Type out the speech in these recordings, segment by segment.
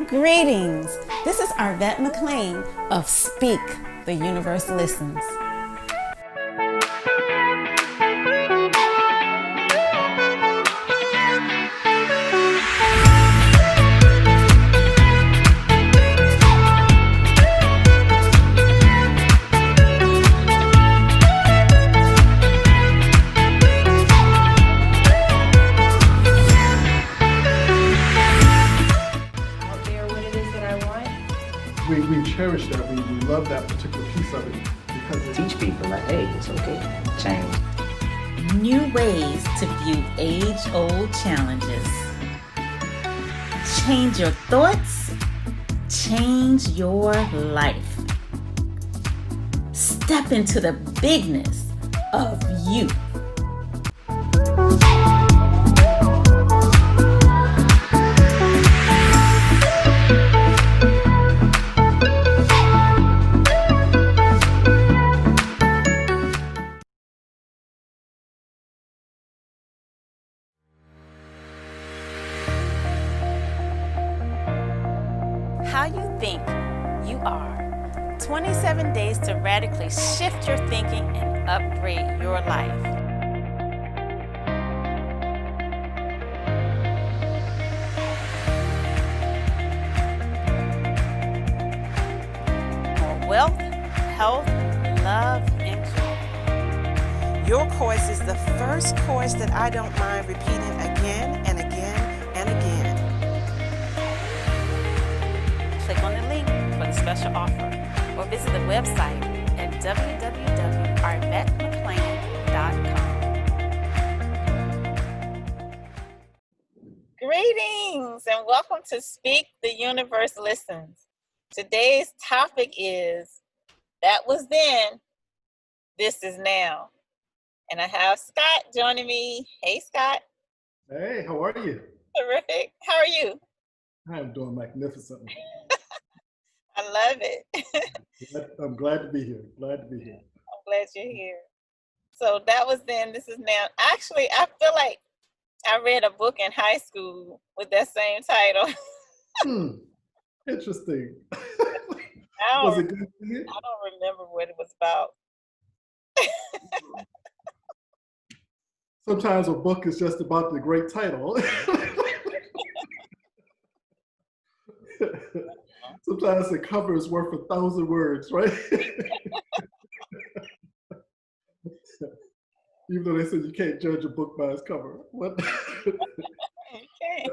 Greetings. This is Arvette McLean of Speak, the Universe Listens. We cherish that. We love that particular piece of it because it teach people like, hey, it's okay, change. New ways to view age-old challenges. Change your thoughts, change your life. Step into the bigness of you. How you think you are. 27 days to radically shift your thinking and upgrade your life. More wealth, health, love, and joy. Your course is the first course that I don't mind repeating again and again and again. Click on the link for the special offer or visit the website at www.arvettemclean.com. Greetings and welcome to Speak, the Universe Listens. Today's topic is That Was Then, This Is Now. And I have Scott joining me. Hey, Scott. Hey, how are you? Terrific. How are you? I'm doing magnificently. I love it. I'm glad to be here. Glad to be here. I'm glad you're here. So that was then, this is now. Actually, I feel like I read a book in high school with that same title. Interesting. I Was it good for you? don't remember what it was about. Sometimes a book is just about the great title. Sometimes the cover is worth 1,000 words, right? Even though they said you can't judge a book by its cover. What? Okay.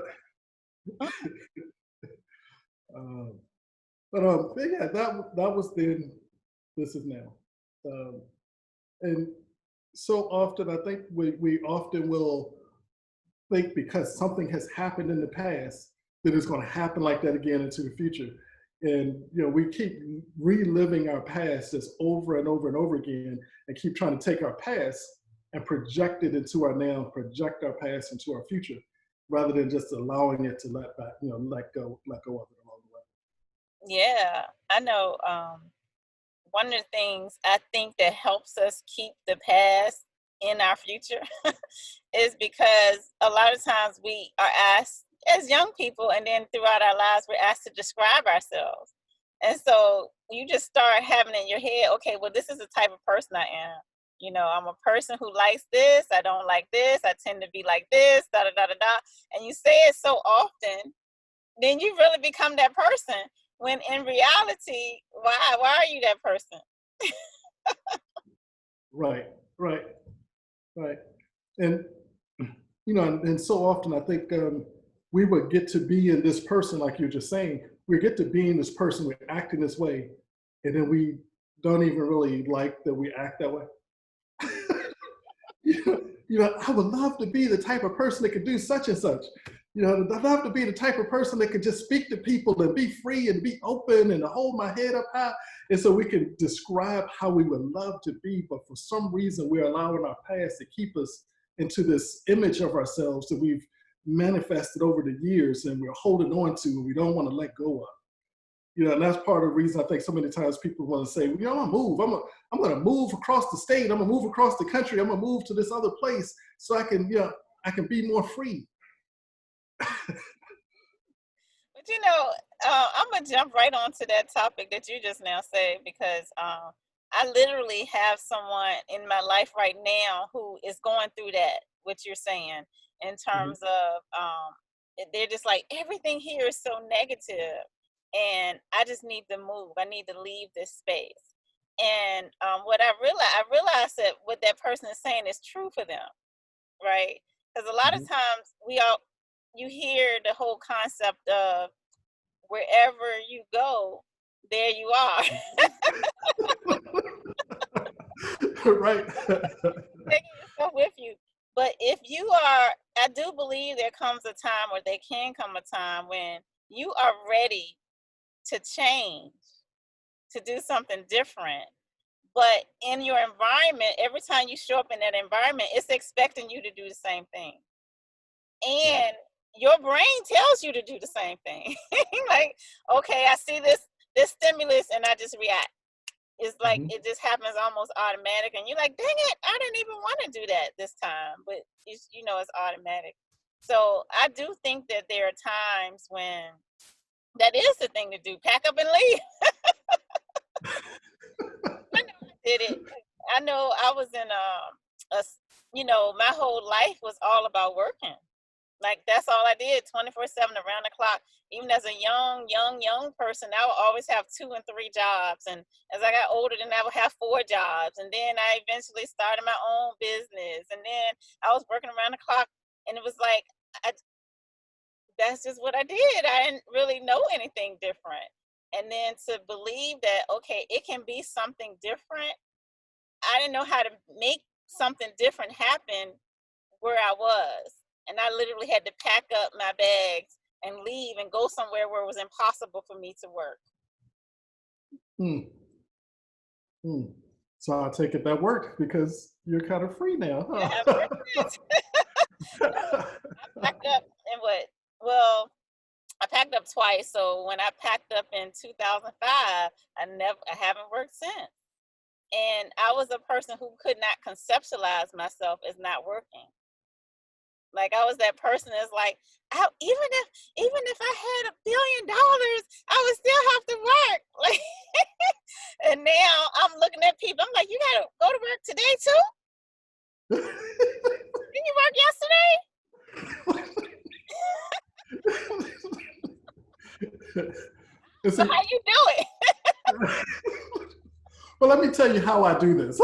But yeah, that was then, this is now. And so often, I think we often will think because something has happened in the past, that it's going to happen like that again into the future. And we keep reliving our past just over and over and over again, and keep trying to take our past and project it into our now, project our past into our future, rather than just allowing it to let go of it along the way. Yeah, I know. One of the things I think that helps us keep the past in our future is because a lot of times we are asked as young people, and then throughout our lives, we're asked to describe ourselves. And so you just start having in your head, okay, well, this is the type of person I am. I'm a person who likes this. I don't like this. I tend to be like this, da da da da da. And you say it so often, then you really become that person. When in reality, why are you that person? Right. And and so often I think we would get to be in this person, like you're just saying. We get to be in this person, we act in this way, and then we don't even really like that we act that way. I would love to be the type of person that could do such and such. I'd love to be the type of person that could just speak to people and be free and be open and hold my head up high. And so we can describe how we would love to be, but for some reason we're allowing our past to keep us into this image of ourselves that we've manifested over the years and we're holding on to and we don't want to let go of. And that's part of the reason I think so many times people want to say, I'm gonna move. I'm gonna move across the state. I'm gonna move across the country. I'm gonna move to this other place so I can be more free. But I'm gonna jump right onto that topic that you just now said because I literally have someone in my life right now who is going through that. What you're saying in Mhm. terms of they're just like everything here is so negative, and I just need to move. I need to leave this space. And what I realized that what that person is saying is true for them, right? Because a lot of Mhm. times you hear the whole concept of wherever you go, there you are. Right. Taking yourself with you. But if you are, I do believe there comes a time, or there can come a time when you are ready to change, to do something different. But in your environment, every time you show up in that environment, it's expecting you to do the same thing. Right. And your brain tells you to do the same thing. Like, okay, I see this stimulus and I just react. It's like Mhm. it just happens almost automatic, and you're like, dang it, I didn't even want to do that this time, but it's automatic. So I do think that there are times when that is the thing to do: pack up and leave. I know I did it. I know I was in my whole life was all about working. Like that's all I did, 24/7 around the clock. Even as a young person, I would always have 2 and 3 jobs. And as I got older, then I would have 4 jobs. And then I eventually started my own business. And then I was working around the clock. And it was like that's just what I did. I didn't really know anything different. And then to believe that okay, it can be something different. I didn't know how to make something different happen where I was. And I literally had to pack up my bags and leave and go somewhere where it was impossible for me to work. Mm. Mm. So I take it that worked because you're kind of free now, Yeah, huh? I packed up and what? Well, I packed up twice. So when I packed up in 2005, I haven't worked since. And I was a person who could not conceptualize myself as not working. Like I was that person that's like, even if I had $1 billion, I would still have to work. Like, and now I'm looking at people. I'm like, you gotta go to work today too. Didn't you work yesterday? And So see, how you do it? well, let me tell you how I do this.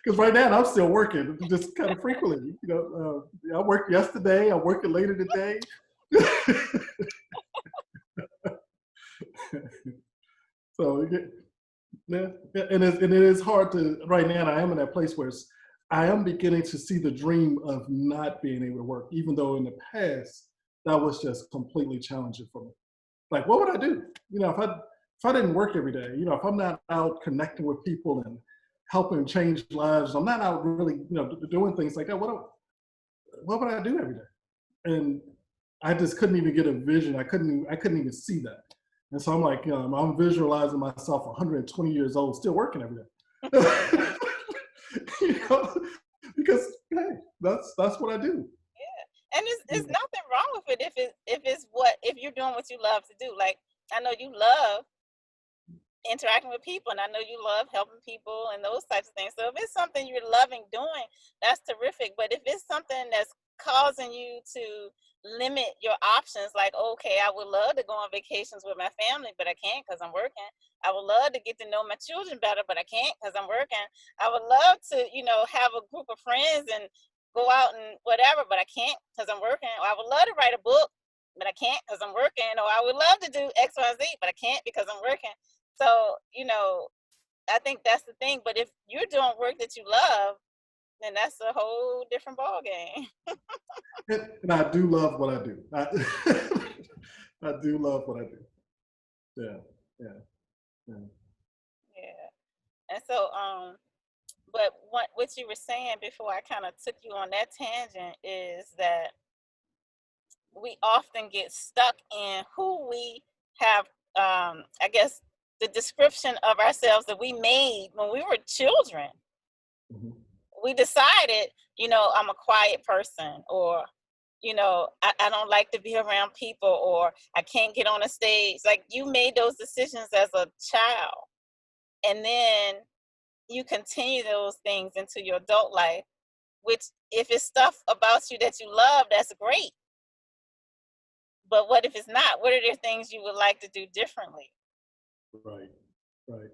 Because right now I'm still working, just kind of frequently. I worked yesterday. I'm working later today. So yeah, and it is hard to right now. I am in that place where I am beginning to see the dream of not being able to work, even though in the past that was just completely challenging for me. Like, what would I do? If I didn't work every day, if I'm not out connecting with people and helping change lives, I'm not out really, doing things like that. What would I do every day? And I just couldn't even get a vision. I couldn't even see that. And so I'm like, I'm visualizing myself 120 years old, still working every day. you know, because hey, that's what I do. And it's nothing wrong with it if you're doing what you love to do. Like I know you love interacting with people, and I know you love helping people and those types of things. So if it's something you're loving doing, that's terrific. But if it's something that's causing you to limit your options, like okay, I would love to go on vacations with my family, but I can't because I'm working. I would love to get to know my children better, but I can't because I'm working. I would love to have a group of friends and go out and whatever, but I can't because I'm working. Or I would love to write a book, but I can't because I'm working. Or I would love to do XYZ, but I can't because I'm working. So, I think that's the thing. But if you're doing work that you love, then that's a whole different ball game. And I do love what I do. I do love what I do. Yeah, yeah, yeah. Yeah. And so, but what you were saying before I kind of took you on that tangent is that we often get stuck in who we have, I guess, the description of ourselves that we made when we were children. Mhm. We decided, I'm a quiet person, or I don't like to be around people, or I can't get on a stage. Like, you made those decisions as a child, and then you continue those things into your adult life, which, if it's stuff about you that you love, that's great. But what if it's not? What are there things you would like to do differently? Right, right.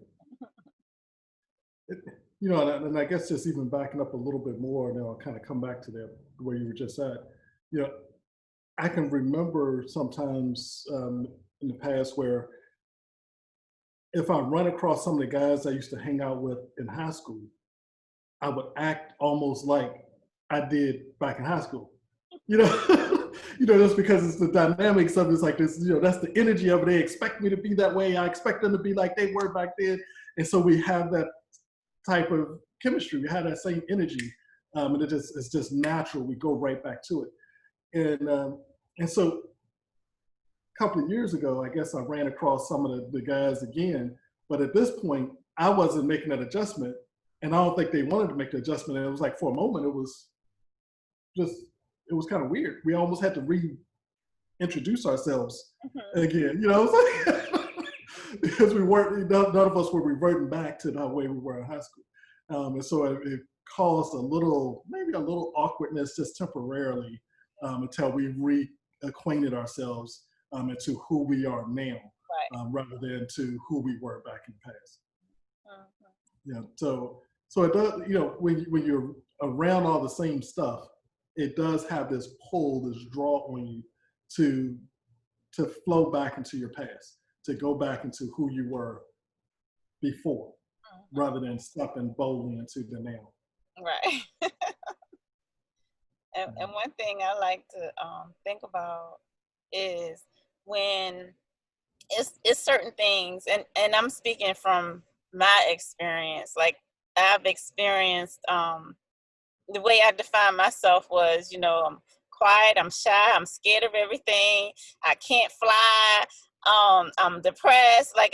And I guess just even backing up a little bit more, and I'll kind of come back to that where you were just at. You know, I can remember sometimes in the past where if I run across some of the guys I used to hang out with in high school, I would act almost like I did back in high school. Just because it's the dynamics of it's like this, that's the energy of it. They expect me to be that way. I expect them to be like they were back then. And so we have that type of chemistry. We have that same energy. And it's just natural. We go right back to it. And so a couple of years ago, I guess I ran across some of the guys again. But at this point, I wasn't making that adjustment. And I don't think they wanted to make the adjustment. And it was like, for a moment, it was kind of weird. We almost had to reintroduce ourselves again, because none of us were reverting back to the way we were in high school. And so it caused maybe a little awkwardness just temporarily until we reacquainted ourselves into who we are now, right. Rather than to who we were back in the past. Mm-hmm. So it does, when you're around all the same stuff, it does have this pull, this draw on you to flow back into your past, to go back into who you were before, rather than stepping boldly into the now. Right. And one thing I like to think about is when it's certain things, and I'm speaking from my experience. Like, I've experienced the way I define myself was, I'm quiet, I'm shy, I'm scared of everything, I can't fly, I'm depressed, like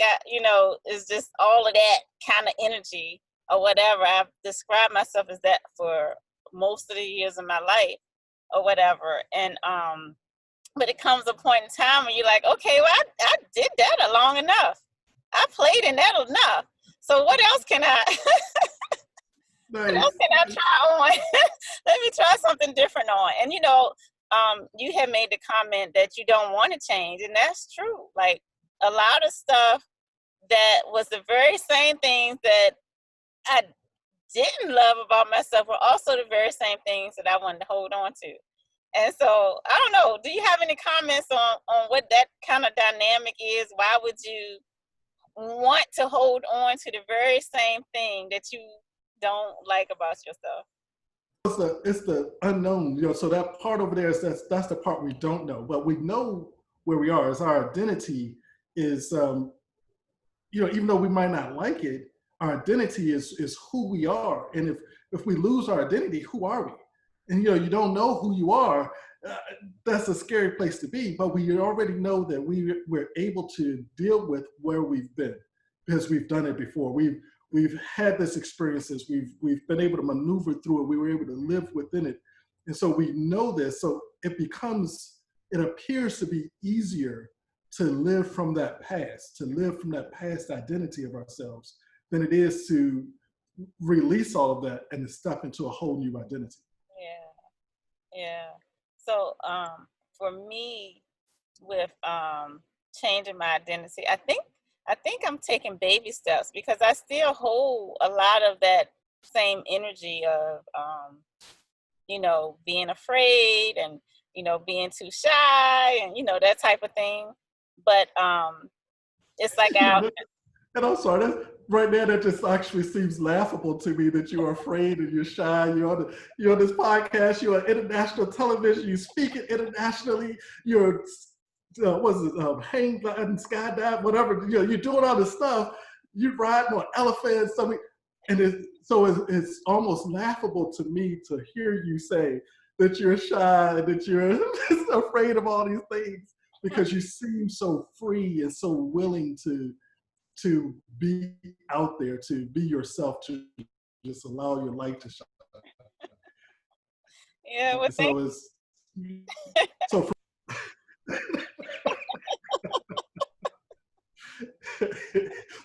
it's just all of that kind of energy or whatever. I've described myself as that for most of the years of my life or whatever. And but it comes a point in time when you're like, okay, well, I did that long enough. I played in that enough. So what else can I Nice. what else can I try on? Let me try something different on. And you had made the comment that you don't want to change, and that's true. Like, a lot of stuff that was the very same things that I didn't love about myself were also the very same things that I wanted to hold on to. And so, I don't know, do you have any comments on what that kind of dynamic is? Why would you want to hold on to the very same thing that you don't like about yourself? It's the unknown, so that part over there that's the part we don't know, but we know where we are. As our identity is, even though we might not like it, our identity is who we are. And if we lose our identity, who are we? And you don't know who you are. That's a scary place to be. But we already know that we're able to deal with where we've been because we've done it before. We've had this experiences. We've been able to maneuver through it. We were able to live within it, and so we know this. So it appears to be easier to live from that past, identity of ourselves, than it is to release all of that and to step into a whole new identity. Yeah. So for me, with changing my identity, I think I'm taking baby steps, because I still hold a lot of that same energy of being afraid and being too shy and that type of thing. But it's like and I'm sorry, right now that just actually seems laughable to me, that you're afraid and you're shy. You're on this podcast. You're on international television. You speak it internationally. You're hang gliding, skydive, whatever. You're doing all this stuff. You're riding on elephants. And it's almost laughable to me to hear you say that you're shy and that you're afraid of all these things, because you seem so free and so willing to be out there, to be yourself, to just allow your light to shine. Yeah, well, so So,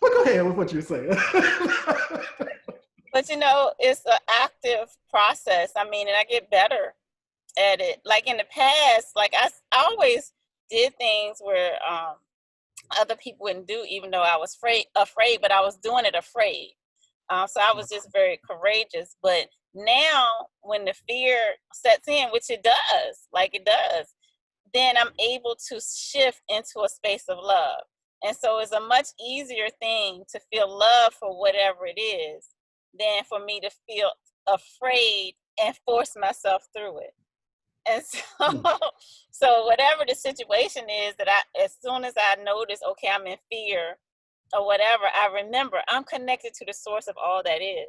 well, go ahead with what you're saying. But it's an active process. I mean, and I get better at it. Like in the past, like I always did things where other people wouldn't do, even though I was afraid, but I was doing it afraid. So I was just very courageous. But now when the fear sets in, which it does, then I'm able to shift into a space of love. And so it's a much easier thing to feel love for whatever it is than for me to feel afraid and force myself through it. And so, so whatever the situation is as soon as I notice, okay, I'm in fear or whatever, I remember I'm connected to the source of all that is.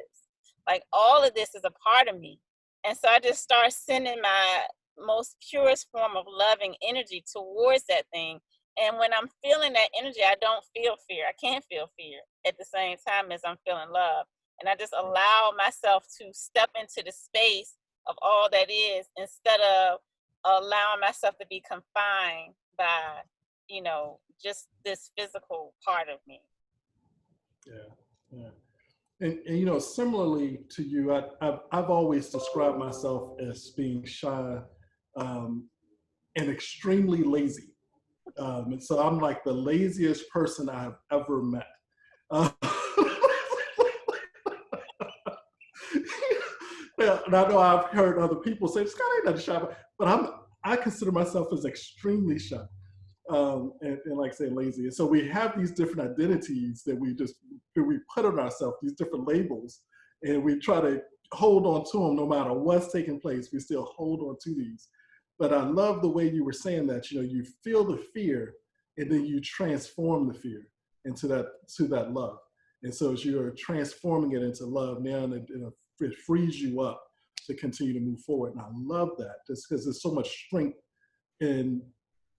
Like all of this is a part of me. And so I just start sending my most purest form of loving energy towards that thing. And when I'm feeling that energy, I don't feel fear. I can't feel fear at the same time as I'm feeling love. And I just allow myself to step into the space of all that is instead of allowing myself to be confined by, just this physical part of me. Yeah. And similarly to you, I've always described myself as being shy and extremely lazy. And so I'm like the laziest person I have ever met. Yeah, and I know I've heard other people say, Scott ain't nothing shy, but I consider myself as extremely shy. And like I say, lazy. And so we have these different identities that we put on ourselves, these different labels, and we try to hold on to them no matter what's taking place. We still hold on to these. But I love the way you were saying that, you feel the fear and then you transform the fear into that love. And so as you're transforming it into love, now it frees you up to continue to move forward. And I love that just because there's so much strength and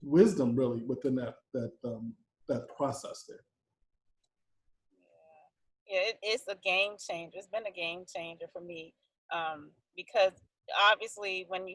wisdom really within that process there. Yeah, it's a game changer. It's been a game changer for me because obviously when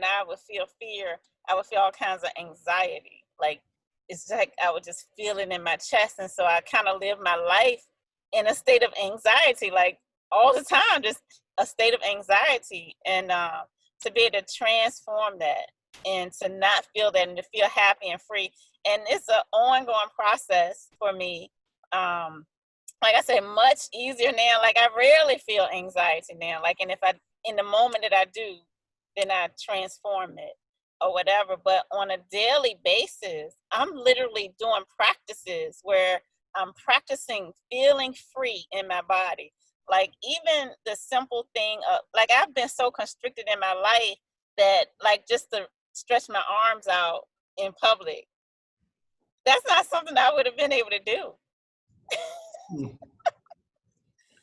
I would feel fear, I would feel all kinds of anxiety. Like it's like I would just feel it in my chest, and so I kind of live my life in a state of anxiety, like all the time, just a state of anxiety. And to be able to transform that and to not feel that and to feel happy and free, and it's an ongoing process for me. Like I said, much easier now. Like I rarely feel anxiety now. Like, and if in the moment that I do, then I transform it or whatever. But on a daily basis, I'm literally doing practices where I'm practicing feeling free in my body. Like even the simple thing of, like I've been so constricted in my life that like just to stretch my arms out in public, that's not something I would have been able to do.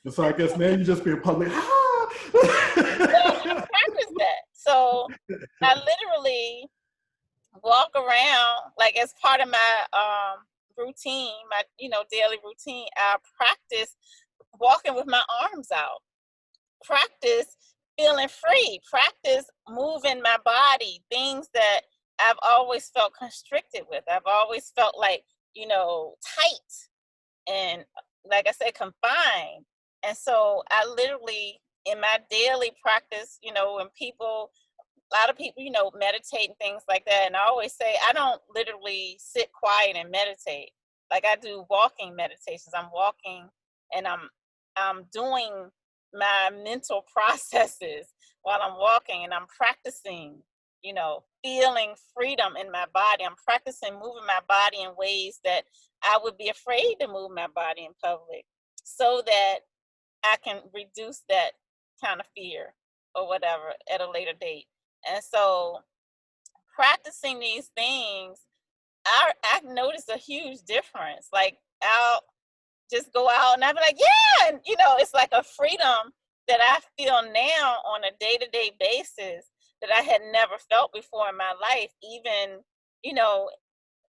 And so I guess now you just be in public. Well, I practice that. So I literally walk around like as part of my routine, my daily routine. I practice walking with my arms out. Practice feeling free. Practice moving my body. Things that I've always felt constricted with. I've always felt like tight and like I said, confined. And so I literally, in my daily practice, when a lot of people, meditate and things like that. And I always say, I don't literally sit quiet and meditate. Like I do walking meditations. I'm walking and I'm doing my mental processes while I'm walking, and I'm practicing, feeling freedom in my body. I'm practicing moving my body in ways that I would be afraid to move my body in public, so that I can reduce that kind of fear or whatever at a later date. And so practicing these things, I noticed a huge difference. Like I'll just go out and I'll be like, yeah, and it's like a freedom that I feel now on a day-to-day basis that I had never felt before in my life. Even,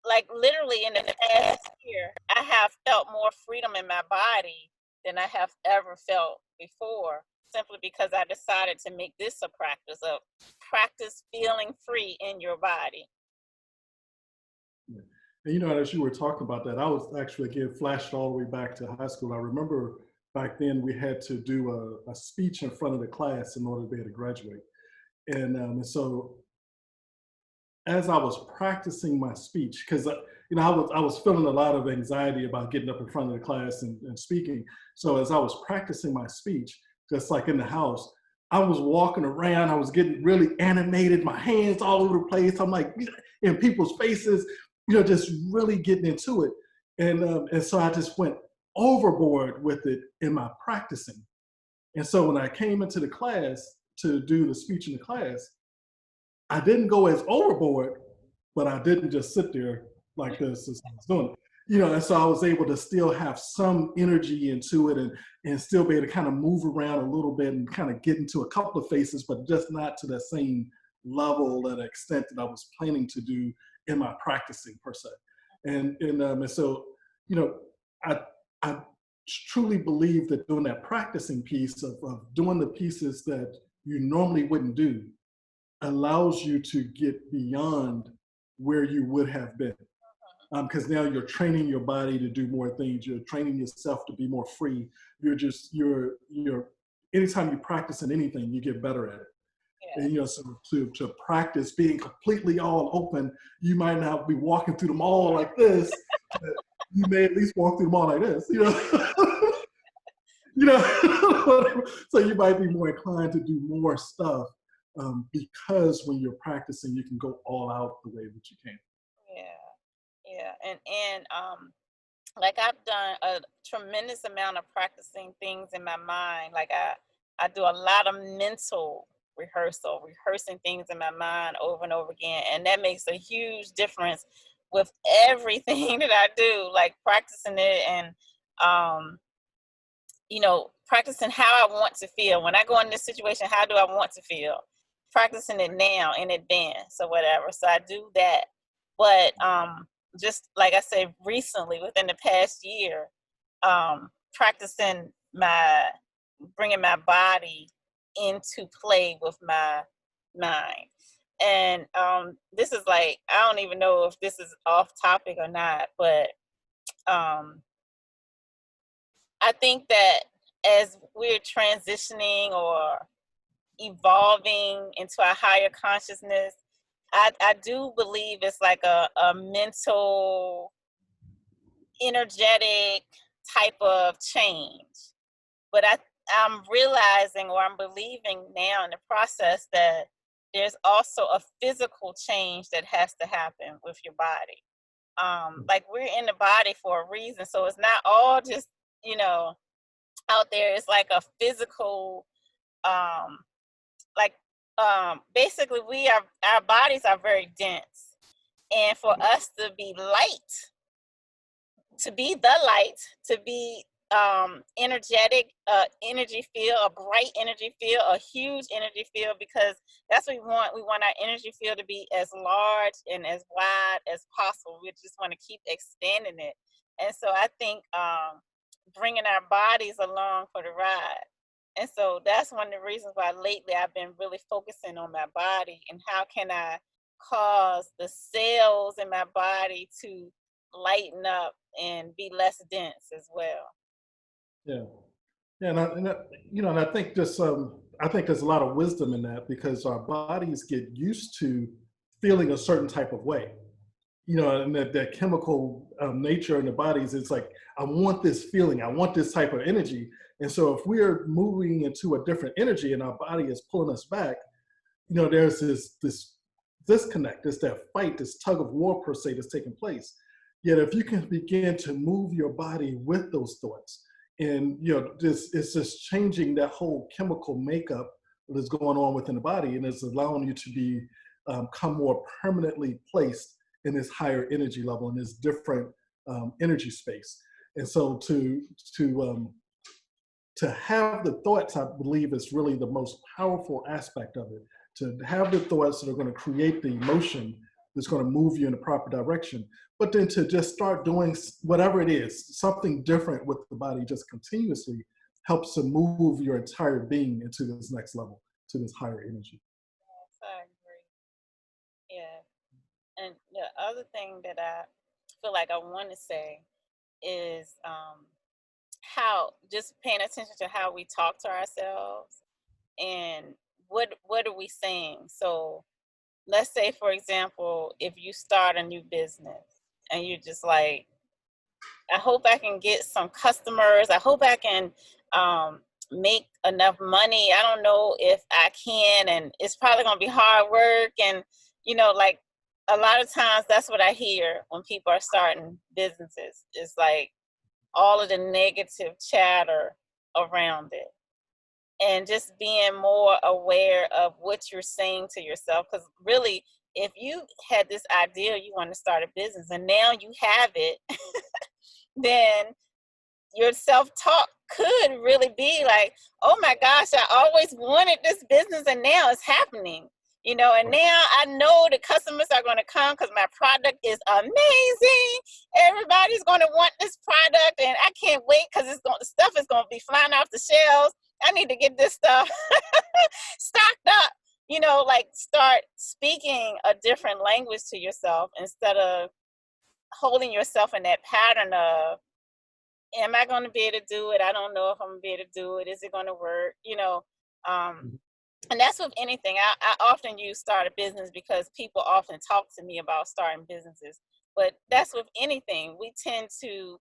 like literally in the past year, I have felt more freedom in my body than I have ever felt before, simply because I decided to make this a practice of practice feeling free in your body. Yeah. And you know, as you were talking about that, I was actually again flashed all the way back to high school. I remember back then we had to do a speech in front of the class in order to be able to graduate. And so as I was practicing my speech, because you know I was feeling a lot of anxiety about getting up in front of the class and speaking. So as I was practicing my speech, just like in the house, I was walking around. I was getting really animated, my hands all over the place. I'm like in people's faces, you know, just really getting into it. And so I just went overboard with it in my practicing. And so when I came into the class to do the speech in the class, I didn't go as overboard, but I didn't just sit there like this as I was doing it. You know, and so I was able to still have some energy into it and still be able to kind of move around a little bit and kind of get into a couple of faces, but just not to the same level and extent that I was planning to do in my practicing per se. And so, you know, I truly believe that doing that practicing piece of doing the pieces that you normally wouldn't do allows you to get beyond where you would have been. Because now you're training your body to do more things. You're training yourself to be more free. You're anytime you practice in anything, you get better at it. Yeah. And you know, so to practice being completely all open, you might not be walking through the mall like this, but you may at least walk through the mall like this, you know. You know, so you might be more inclined to do more stuff because when you're practicing, you can go all out the way that you can. Yeah, and like I've done a tremendous amount of practicing things in my mind. Like I do a lot of mental rehearsing things in my mind over and over again, and that makes a huge difference with everything that I do. Like practicing it and you know, practicing how I want to feel when I go in this situation. How do I want to feel? Practicing it now in advance or whatever. So I do that, but just like I said, recently, within the past year, practicing bringing my body into play with my mind. And this is like, I don't even know if this is off topic or not, but I think that as we're transitioning or evolving into a higher consciousness, I do believe it's like a mental, energetic type of change. But I'm realizing, or I'm believing now in the process, that there's also a physical change that has to happen with your body. Like we're in the body for a reason. So it's not all just, you know, out there. It's like a physical, basically our bodies are very dense, and for us to be light, to be the light, to be energetic, energy field, a bright energy field, a huge energy field, because that's what we want. We want our energy field to be as large and as wide as possible. We just want to keep expanding it. And so I think bringing our bodies along for the ride. And so that's one of the reasons why lately I've been really focusing on my body and how can I cause the cells in my body to lighten up and be less dense as well. Yeah, yeah, and I think this, I think there's a lot of wisdom in that because our bodies get used to feeling a certain type of way. You know, and that chemical nature in the bodies, it's like, I want this feeling, I want this type of energy. And so if we're moving into a different energy and our body is pulling us back, you know, there's this disconnect, there's that fight, this tug of war per se that's taking place. Yet if you can begin to move your body with those thoughts, and you know, it's just changing that whole chemical makeup that is going on within the body, and it's allowing you to become more permanently placed in this higher energy level, in this different energy space. And so to have the thoughts, I believe, is really the most powerful aspect of it. To have the thoughts that are going to create the emotion that's going to move you in the proper direction, but then to just start doing whatever it is, something different with the body, just continuously helps to move your entire being into this next level, to this higher energy. So I agree. Yeah. And the other thing that I feel like I want to say is how just paying attention to how we talk to ourselves and what are we saying. So let's say, for example, if you start a new business and you're just like, I hope I can get some customers. I hope I can make enough money. I don't know if I can, and it's probably going to be hard work. And, like a lot of times that's what I hear when people are starting businesses. It's like all of the negative chatter around it. And just being more aware of what you're saying to yourself. Because really, if you had this idea you want to start a business and now you have it, then your self-talk could really be like, oh my gosh, I always wanted this business and now it's happening. And now I know the customers are going to come because my product is amazing. Everybody's going to want this product and I can't wait because the stuff is going to be flying off the shelves. I need to get this stuff stocked up, like start speaking a different language to yourself instead of holding yourself in that pattern of, am I going to be able to do it? I don't know if I'm going to be able to do it. Is it going to work? And that's with anything. I often use start a business because people often talk to me about starting businesses. But that's with anything. We tend to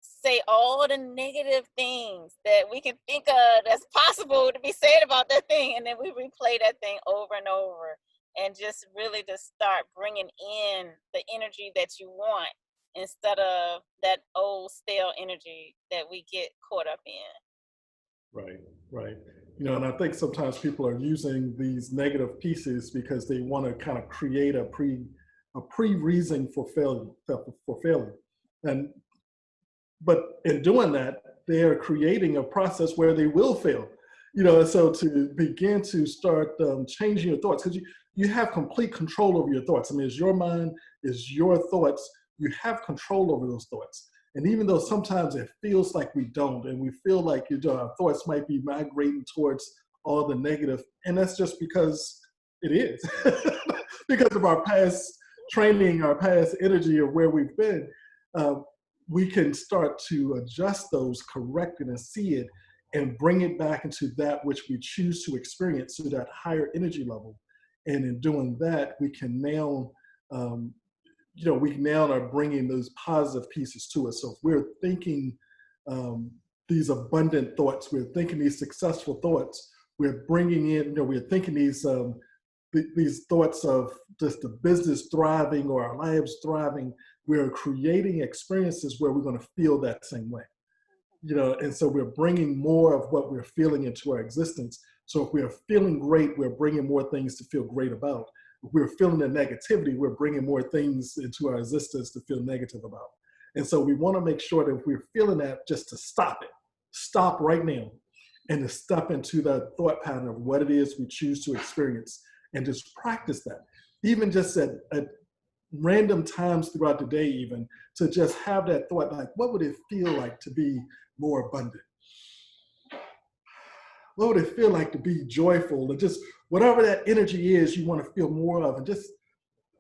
say all the negative things that we can think of that's possible to be said about that thing. And then we replay that thing over and over. And just really just start bringing in the energy that you want instead of that old stale energy that we get caught up in. Right. And I think sometimes people are using these negative pieces because they want to kind of create a pre-reason for failure. But in doing that, they are creating a process where they will fail. So to begin to start changing your thoughts, because you have complete control over your thoughts. I mean, it's your mind, it's your thoughts. You have control over those thoughts. And even though sometimes it feels like we don't, and we feel like our thoughts might be migrating towards all the negative, and that's just because it is, because of our past training, our past energy of where we've been, we can start to adjust those, correct it, and see it, and bring it back into that which we choose to experience, to that higher energy level. And in doing that, we can now are bringing those positive pieces to us. So if we're thinking these abundant thoughts, we're thinking these successful thoughts, we're bringing in, we're thinking these thoughts of just the business thriving or our lives thriving, we're creating experiences where we're going to feel that same way. And so we're bringing more of what we're feeling into our existence. So if we're feeling great, we're bringing more things to feel great about. If we're feeling the negativity, we're bringing more things into our existence to feel negative about. And so we want to make sure that if we're feeling that, just to stop right now, and to step into that thought pattern of what it is we choose to experience, and just practice that. Even just at random times throughout the day, even to just have that thought, like, what would it feel like to be more abundant? What would it feel like to be joyful? Or just whatever that energy is you want to feel more of. And just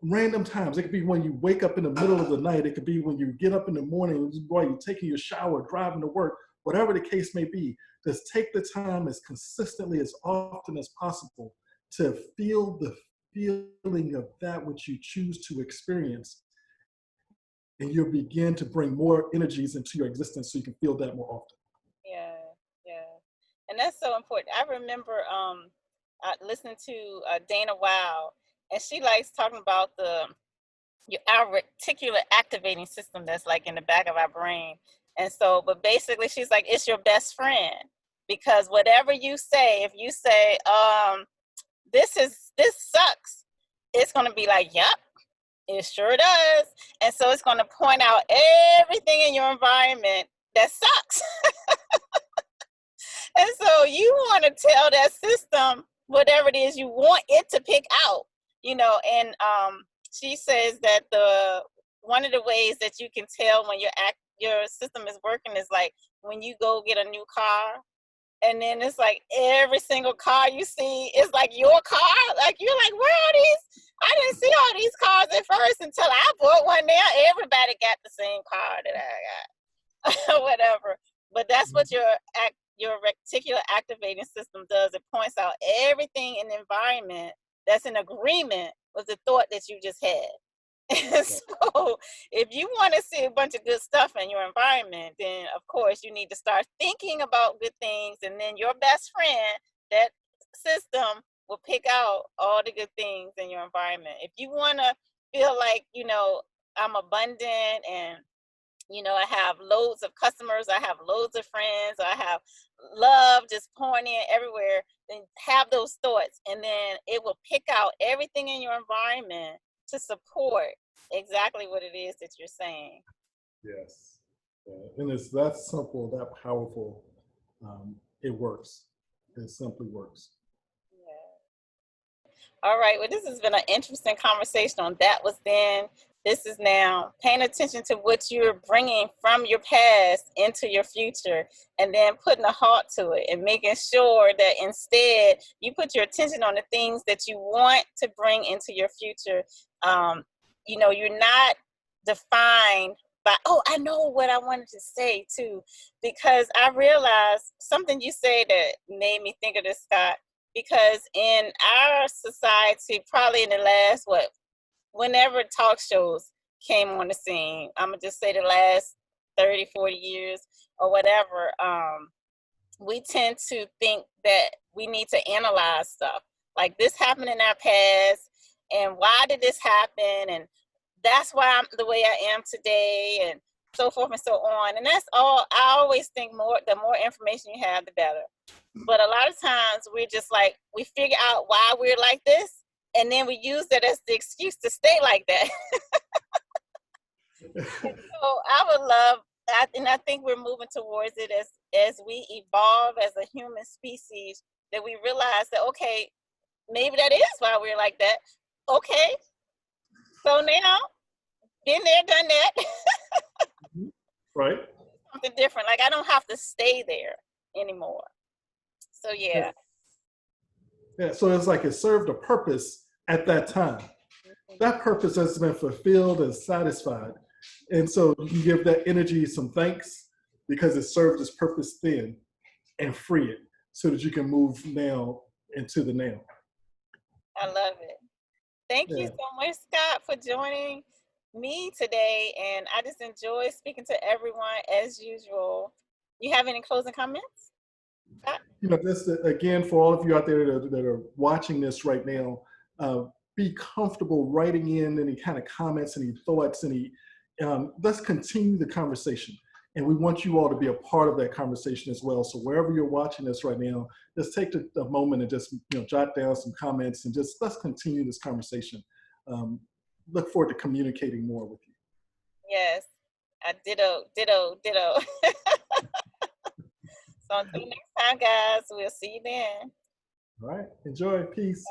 random times. It could be when you wake up in the middle of the night. It could be when you get up in the morning, while you're taking your shower, driving to work, whatever the case may be. Just take the time as consistently, as often as possible to feel the feeling of that which you choose to experience. And you'll begin to bring more energies into your existence so you can feel that more often. Yeah. And that's so important. I remember listening to Dana Wow, and she likes talking about our reticular activating system that's like in the back of our brain. And so, but basically she's like, it's your best friend, because whatever you say, if you say, this sucks, it's going to be like, yep, it sure does. And so it's going to point out everything in your environment that sucks. And so you want to tell that system whatever it is you want it to pick out, and she says that one of the ways that you can tell when your system is working is like when you go get a new car And then it's like every single car you see is like your car. Like you're like, where are these? I didn't see all these cars at first until I bought one. Now everybody got the same car that I got, or whatever. But that's what your reticular activating system does. It points out everything in the environment that's in agreement with the thought that you just had. And so if you want to see a bunch of good stuff in your environment, then of course you need to start thinking about good things, and then your best friend, that system, will pick out all the good things in your environment. If you want to feel like, I'm abundant and I have loads of customers, I have loads of friends, I have love just pouring in everywhere, then have those thoughts, and then it will pick out everything in your environment to support exactly what it is that you're saying. Yes. And it's that simple, that powerful. It works. It simply works. Yeah. All right. Well, this has been an interesting conversation on that was then, this is now. Paying attention to what you're bringing from your past into your future, and then putting a halt to it and making sure that instead you put your attention on the things that you want to bring into your future. You're not defined by, I know what I wanted to say too, because I realized something you said that made me think of this, Scott, because in our society, probably in the last, whenever talk shows came on the scene, I'm gonna just say the last 30, 40 years or whatever, we tend to think that we need to analyze stuff. Like, this happened in our past, and why did this happen? And that's why I'm the way I am today, and so forth and so on. And that's all. I always think the more information you have, the better. But a lot of times we're just like, we figure out why we're like this, and then we use that as the excuse to stay like that. So I would love, and I think we're moving towards it as we evolve as a human species, that we realize that, okay, maybe that is why we're like that. Okay, so now, been there, done that. Right. Something different. Like, I don't have to stay there anymore. So yeah. So it's like it served a purpose at that time. That purpose has been fulfilled and satisfied. And so you give that energy some thanks because it served its purpose then, and free it so that you can move now into the now. I love it. Thank you so much, Scott, for joining me today. And I just enjoy speaking to everyone as usual. You have any closing comments, Scott? This, again, for all of you out there that are watching this right now, be comfortable writing in any kind of comments, any thoughts, let's continue the conversation. And we want you all to be a part of that conversation as well. So wherever you're watching this right now, just take a moment and just jot down some comments and just let's continue this conversation. Look forward to communicating more with you. Yes, I ditto. So until next time, guys, we'll see you then. All right. Enjoy. Peace.